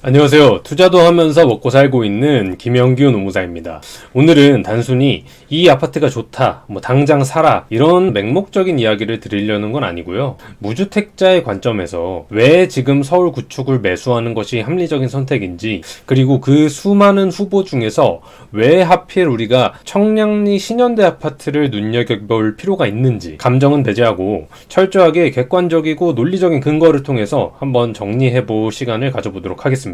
안녕하세요. 투자도 하면서 먹고 살고 있는 김영규 노무사입니다. 오늘은 단순히 이 아파트가 좋다, 당장 사라 이런 맹목적인 이야기를 드리려는 건 아니고요. 무주택자의 관점에서 왜 지금 서울 구축을 매수하는 것이 합리적인 선택인지, 그리고 그 수많은 후보 중에서 왜 하필 우리가 청량리 신현대 아파트를 눈여겨볼 필요가 있는지 감정은 배제하고 철저하게 객관적이고 논리적인 근거를 통해서 한번 정리해볼 시간을 가져보도록 하겠습니다.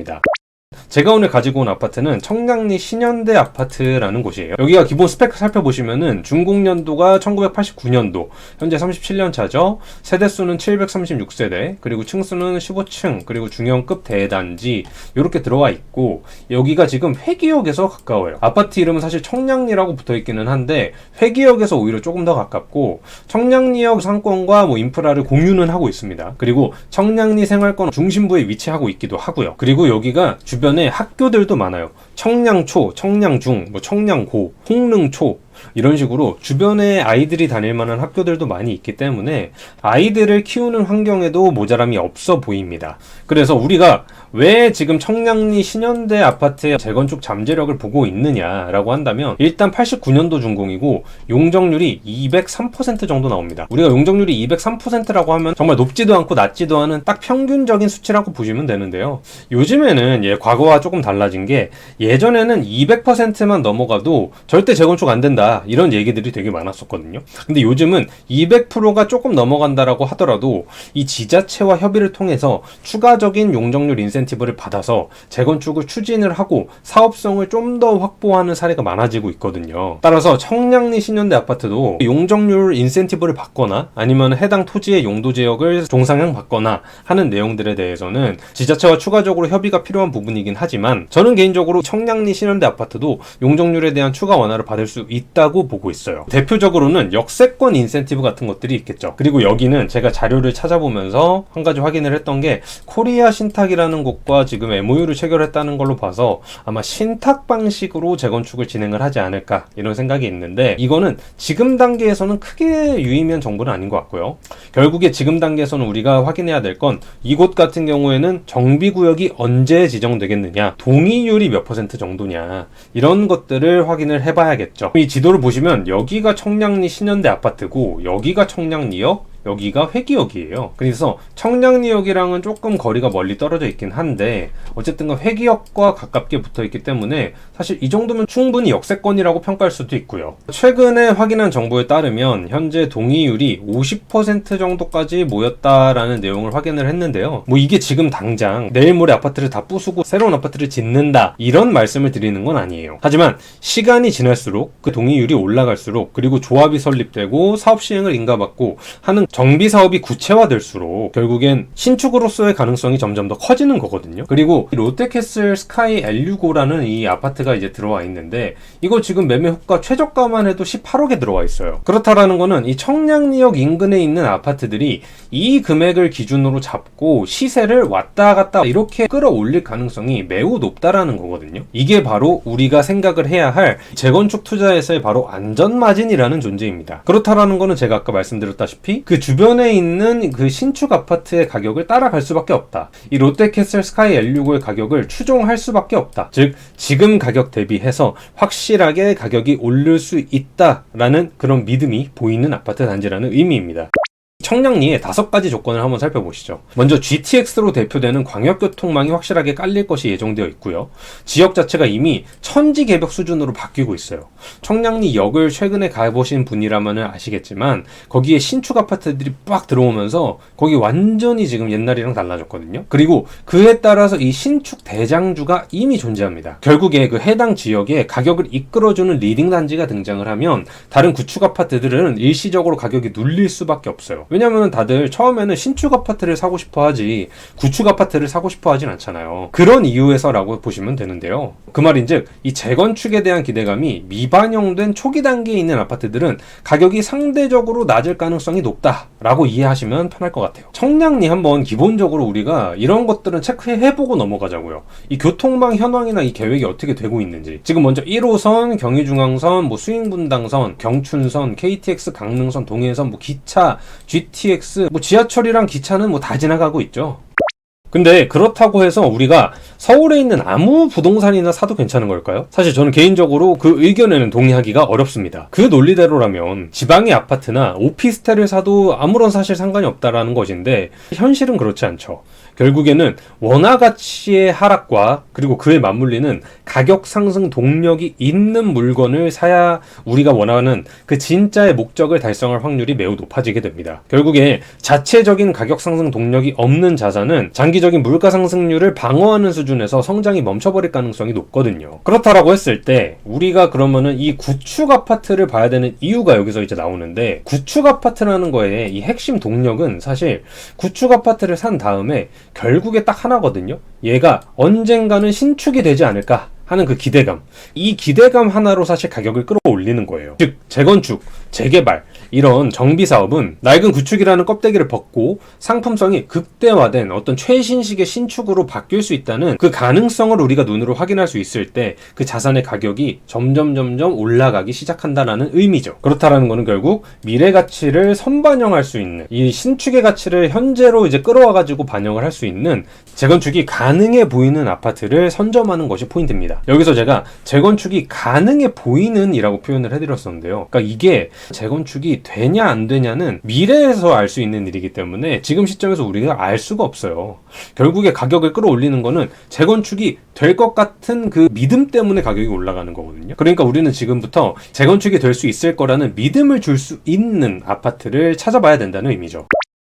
제가 오늘 가지고 온 아파트는 청량리 신현대 아파트라는 곳이에요. 여기가 기본 스펙 살펴보시면은 준공연도가 1989년도, 현재 37년 차죠. 세대수는 736세대, 그리고 층수는 15층, 그리고 중형급 대단지 이렇게 들어와 있고, 여기가 지금 회기역에서 가까워요. 아파트 이름은 사실 청량리라고 붙어있기는 한데 회기역에서 오히려 조금 더 가깝고, 청량리역 상권과 인프라를 공유는 하고 있습니다. 그리고 청량리 생활권 중심부에 위치하고 있기도 하고요. 그리고 여기가 주변에 학교들도 많아요. 청량초, 청량중, 청량고, 홍릉초 이런 식으로 주변에 아이들이 다닐 만한 학교들도 많이 있기 때문에 아이들을 키우는 환경에도 모자람이 없어 보입니다. 그래서 우리가 왜 지금 청량리 신현대 아파트의 재건축 잠재력을 보고 있느냐라고 한다면, 일단 89년도 준공이고 용적률이 203% 정도 나옵니다. 우리가 용적률이 203%라고 하면 정말 높지도 않고 낮지도 않은 딱 평균적인 수치라고 보시면 되는데요. 요즘에는 과거와 조금 달라진 게, 예전에는 200%만 넘어가도 절대 재건축 안 된다 이런 얘기들이 되게 많았었거든요. 근데 요즘은 200%가 조금 넘어간다라고 하더라도 이 지자체와 협의를 통해서 추가적인 용적률 인센티브를 받아서 재건축을 추진을 하고 사업성을 좀 더 확보하는 사례가 많아지고 있거든요. 따라서 청량리 신현대 아파트도 용적률 인센티브를 받거나 아니면 해당 토지의 용도 지역을 종상향 받거나 하는 내용들에 대해서는 지자체와 추가적으로 협의가 필요한 부분이긴 하지만, 저는 개인적으로 청량리 신현대 아파트도 용적률에 대한 추가 완화를 받을 수 있다고 보고 있어요. 대표적으로는 역세권 인센티브 같은 것들이 있겠죠. 그리고 여기는 제가 자료를 찾아보면서 한 가지 확인을 했던 게, 코리아 신탁이라는 곳과 지금 MOU를 체결했다는 걸로 봐서 아마 신탁 방식으로 재건축을 진행을 하지 않을까 이런 생각이 있는데, 이거는 지금 단계에서는 크게 유의미한 정보는 아닌 것 같고요. 결국에 지금 단계에서는 우리가 확인해야 될 건, 이곳 같은 경우에는 정비구역이 언제 지정되겠느냐, 동의율이 몇 % 정도냐, 이런 것들을 확인을 해봐야겠죠. 이 지도를 보시면 여기가 청량리 신현대 아파트고 여기가 청량리역, 여기가 회기역이에요. 그래서 청량리역이랑은 조금 거리가 멀리 떨어져 있긴 한데 어쨌든 회기역과 가깝게 붙어 있기 때문에 사실 이 정도면 충분히 역세권이라고 평가할 수도 있고요. 최근에 확인한 정보에 따르면 현재 동의율이 50% 정도까지 모였다라는 내용을 확인을 했는데요. 이게 지금 당장 내일 모레 아파트를 다 부수고 새로운 아파트를 짓는다 이런 말씀을 드리는 건 아니에요. 하지만 시간이 지날수록 그 동의율이 올라갈수록, 그리고 조합이 설립되고 사업 시행을 인가받고 하는 정비 사업이 구체화될수록 결국엔 신축으로서의 가능성이 점점 더 커지는 거거든요. 그리고 롯데캐슬 스카이 L65라는 이 아파트가 이제 들어와 있는데, 이거 지금 매매 호가 최저가만 해도 18억에 들어와 있어요. 그렇다라는 거는 이 청량리역 인근에 있는 아파트들이 이 금액을 기준으로 잡고 시세를 왔다 갔다 이렇게 끌어올릴 가능성이 매우 높다라는 거거든요. 이게 바로 우리가 생각을 해야 할 재건축 투자에서의 바로 안전마진이라는 존재입니다. 그렇다라는 거는 제가 아까 말씀드렸다시피 그 주변에 있는 그 신축 아파트의 가격을 따라갈 수밖에 없다. 이 롯데캐슬 스카이 L65의 가격을 추종할 수밖에 없다. 즉 지금 가격 대비해서 확실하게 가격이 오를 수 있다라는 그런 믿음이 보이는 아파트 단지라는 의미입니다. 청량리의 5가지 조건을 한번 살펴보시죠. 먼저 GTX로 대표되는 광역교통망이 확실하게 깔릴 것이 예정되어 있고요. 지역 자체가 이미 천지개벽 수준으로 바뀌고 있어요. 청량리역을 최근에 가보신 분이라면 아시겠지만 거기에 신축 아파트들이 빡 들어오면서 거기 완전히 지금 옛날이랑 달라졌거든요. 그리고 그에 따라서 이 신축 대장주가 이미 존재합니다. 결국에 그 해당 지역에 가격을 이끌어주는 리딩 단지가 등장을 하면 다른 구축 아파트들은 일시적으로 가격이 눌릴 수밖에 없어요. 왜냐면 다들 처음에는 신축 아파트를 사고 싶어 하지 구축 아파트를 사고 싶어 하진 않잖아요. 그런 이유에서라고 보시면 되는데요. 그 말인즉 이 재건축에 대한 기대감이 미반영된 초기 단계에 있는 아파트들은 가격이 상대적으로 낮을 가능성이 높다라고 이해하시면 편할 것 같아요. 청량리 한번 기본적으로 우리가 이런 것들은 체크해보고 넘어가자고요. 이 교통망 현황이나 이 계획이 어떻게 되고 있는지. 지금 먼저 1호선, 경의중앙선, 수익분당선, 경춘선, KTX 강릉선, 동해선, 기차, GTX, 지하철이랑 기차는 다 지나가고 있죠. 근데 그렇다고 해서 우리가 서울에 있는 아무 부동산이나 사도 괜찮은 걸까요? 사실 저는 개인적으로 그 의견에는 동의하기가 어렵습니다. 그 논리대로라면 지방의 아파트나 오피스텔을 사도 아무런 사실 상관이 없다라는 것인데 현실은 그렇지 않죠. 결국에는 원화 가치의 하락과 그리고 그에 맞물리는 가격 상승 동력이 있는 물건을 사야 우리가 원하는 그 진짜의 목적을 달성할 확률이 매우 높아지게 됩니다. 결국에 자체적인 가격 상승 동력이 없는 자산은 장기적인 물가 상승률을 방어하는 수준에서 성장이 멈춰버릴 가능성이 높거든요. 그렇다라고 했을 때 우리가 그러면은 이 구축 아파트를 봐야 되는 이유가 여기서 이제 나오는데, 구축 아파트라는 거에 이 핵심 동력은 사실 구축 아파트를 산 다음에 결국에 딱 하나거든요. 얘가 언젠가는 신축이 되지 않을까 하는 그 기대감. 이 기대감 하나로 사실 가격을 끌어올리는 거예요. 즉 재건축, 재개발 이런 정비 사업은 낡은 구축이라는 껍데기를 벗고 상품성이 극대화된 어떤 최신식의 신축으로 바뀔 수 있다는 그 가능성을 우리가 눈으로 확인할 수 있을 때 그 자산의 가격이 점점 올라가기 시작한다는 의미죠. 그렇다라는 것은 결국 미래 가치를 선반영할 수 있는, 이 신축의 가치를 현재로 이제 끌어와 가지고 반영을 할 수 있는 재건축이 가능해 보이는 아파트를 선점하는 것이 포인트입니다. 여기서 제가 재건축이 가능해 보이는 이라고 표현을 해드렸었는데요. 그러니까 이게 재건축이 되냐 안 되냐는 미래에서 알 수 있는 일이기 때문에 지금 시점에서 우리가 알 수가 없어요. 결국에 가격을 끌어올리는 거는 재건축이 될 것 같은 그 믿음 때문에 가격이 올라가는 거거든요. 그러니까 우리는 지금부터 재건축이 될 수 있을 거라는 믿음을 줄 수 있는 아파트를 찾아봐야 된다는 의미죠.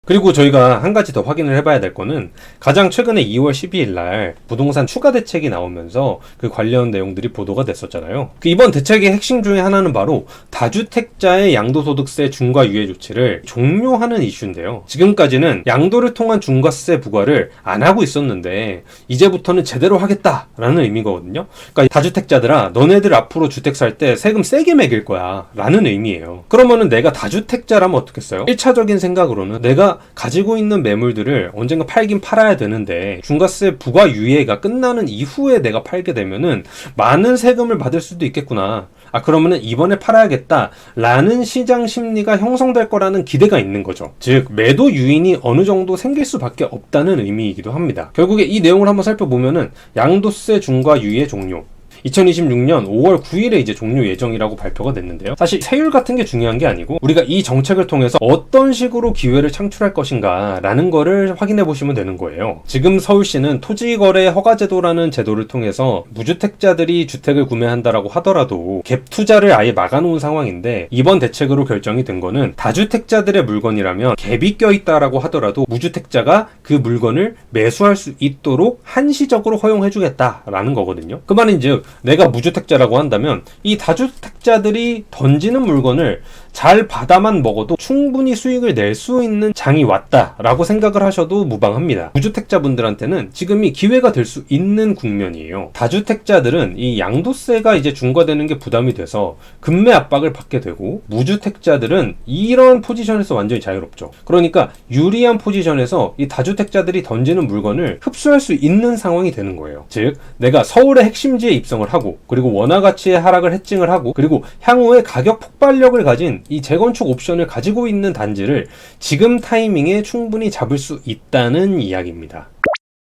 그리고 저희가 한 가지 더 확인을 해봐야 될 거는, 가장 최근에 2월 12일 날 부동산 추가 대책이 나오면서 그 관련 내용들이 보도가 됐었잖아요. 이번 대책의 핵심 중에 하나는 바로 다주택자의 양도소득세 중과 유예 조치를 종료하는 이슈인데요. 지금까지는 양도를 통한 중과세 부과를 안 하고 있었는데 이제부터는 제대로 하겠다라는 의미거든요. 그러니까 다주택자들아, 너네들 앞으로 주택 살 때 세금 세게 매길 거야 라는 의미예요. 그러면은 내가 다주택자라면 어떻겠어요? 1차적인 생각으로는 내가 가지고 있는 매물들을 언젠가 팔긴 팔아야 되는데 중과세 부과 유예가 끝나는 이후에 내가 팔게 되면은 많은 세금을 받을 수도 있겠구나. 그러면은 이번에 팔아야겠다 라는 시장 심리가 형성될 거라는 기대가 있는 거죠. 즉 매도 유인이 어느 정도 생길 수밖에 없다는 의미이기도 합니다. 결국에 이 내용을 한번 살펴보면은 양도세 중과 유예 종료, 2026년 5월 9일에 이제 종료 예정이라고 발표가 됐는데요. 사실 세율 같은 게 중요한 게 아니고 우리가 이 정책을 통해서 어떤 식으로 기회를 창출할 것인가 라는 거를 확인해 보시면 되는 거예요. 지금 서울시는 토지거래 허가제도라는 제도를 통해서 무주택자들이 주택을 구매한다라고 하더라도 갭 투자를 아예 막아놓은 상황인데, 이번 대책으로 결정이 된 거는 다주택자들의 물건이라면 갭이 껴있다라고 하더라도 무주택자가 그 물건을 매수할 수 있도록 한시적으로 허용해주겠다라는 거거든요. 그 말인즉 내가 무주택자라고 한다면 이 다주택자들이 던지는 물건을 잘 받아만 먹어도 충분히 수익을 낼 수 있는 장이 왔다라고 생각을 하셔도 무방합니다. 무주택자분들한테는 지금이 기회가 될 수 있는 국면이에요. 다주택자들은 이 양도세가 이제 중과되는 게 부담이 돼서 급매 압박을 받게 되고, 무주택자들은 이런 포지션에서 완전히 자유롭죠. 그러니까 유리한 포지션에서 이 다주택자들이 던지는 물건을 흡수할 수 있는 상황이 되는 거예요. 즉 내가 서울의 핵심지에 입성을 하고, 그리고 원화 가치의 하락을 해칭을 하고, 그리고 향후에 가격 폭발력을 가진 이 재건축 옵션을 가지고 있는 단지를 지금 타이밍에 충분히 잡을 수 있다는 이야기입니다.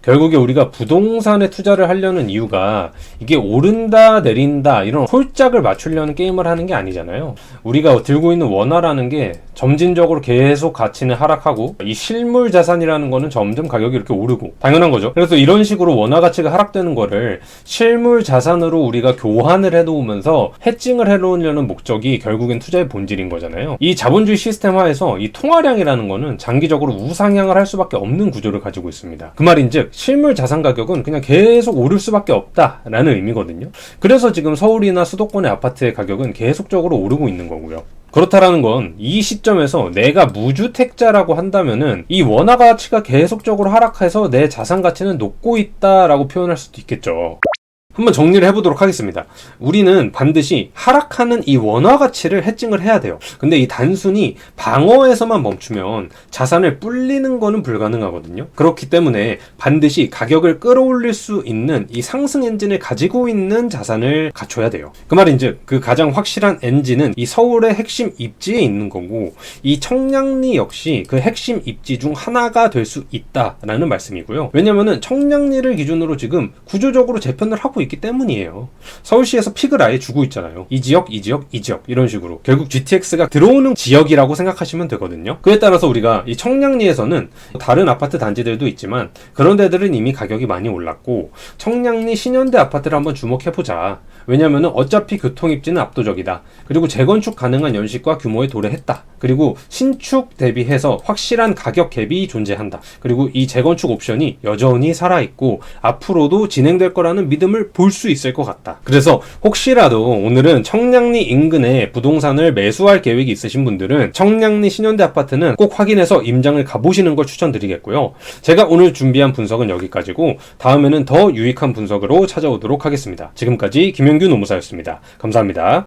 결국에 우리가 부동산에 투자를 하려는 이유가 이게 오른다 내린다 이런 홀짝을 맞추려는 게임을 하는 게 아니잖아요. 우리가 들고 있는 원화라는 게 점진적으로 계속 가치는 하락하고, 이 실물 자산이라는 거는 점점 가격이 이렇게 오르고, 당연한 거죠. 그래서 이런 식으로 원화 가치가 하락되는 거를 실물 자산으로 우리가 교환을 해놓으면서 해칭을 해놓으려는 목적이 결국엔 투자의 본질인 거잖아요. 이 자본주의 시스템화에서 이 통화량이라는 거는 장기적으로 우상향을 할 수밖에 없는 구조를 가지고 있습니다. 그 말인즉 실물 자산 가격은 그냥 계속 오를 수밖에 없다라는 의미거든요. 그래서 지금 서울이나 수도권의 아파트의 가격은 계속적으로 오르고 있는 거고요. 그렇다라는 건 이 시점에서 내가 무주택자라고 한다면은 이 원화 가치가 계속적으로 하락해서 내 자산 가치는 녹고 있다라고 표현할 수도 있겠죠. 한번 정리를 해보도록 하겠습니다. 우리는 반드시 하락하는 이 원화 가치를 해칭을 해야 돼요. 근데 이 단순히 방어에서만 멈추면 자산을 불리는 거는 불가능하거든요. 그렇기 때문에 반드시 가격을 끌어올릴 수 있는 이 상승 엔진을 가지고 있는 자산을 갖춰야 돼요. 그 말인즉 그 가장 확실한 엔진은 이 서울의 핵심 입지에 있는 거고, 이 청량리 역시 그 핵심 입지 중 하나가 될 수 있다라는 말씀이고요. 왜냐면은 청량리를 기준으로 지금 구조적으로 재편을 하고 있기 때문이에요. 서울시에서 픽을 아예 주고 있잖아요. 이 지역, 이 지역, 이 지역 이런 식으로 결국 GTX가 들어오는 지역이라고 생각하시면 되거든요. 그에 따라서 우리가 이 청량리에서는 다른 아파트 단지들도 있지만 그런 데들은 이미 가격이 많이 올랐고, 청량리 신현대 아파트를 한번 주목해보자. 왜냐면은 어차피 교통입지는 압도적이다. 그리고 재건축 가능한 연식과 규모에 도래했다. 그리고 신축 대비해서 확실한 가격 갭이 존재한다. 그리고 이 재건축 옵션이 여전히 살아있고 앞으로도 진행될 거라는 믿음을 볼 수 있을 것 같다. 그래서 혹시라도 오늘은 청량리 인근에 부동산을 매수할 계획이 있으신 분들은 청량리 신현대 아파트는 꼭 확인해서 임장을 가보시는 걸 추천드리겠고요. 제가 오늘 준비한 분석은 여기까지고 다음에는 더 유익한 분석으로 찾아오도록 하겠습니다. 지금까지 김영규 노무사였습니다. 감사합니다.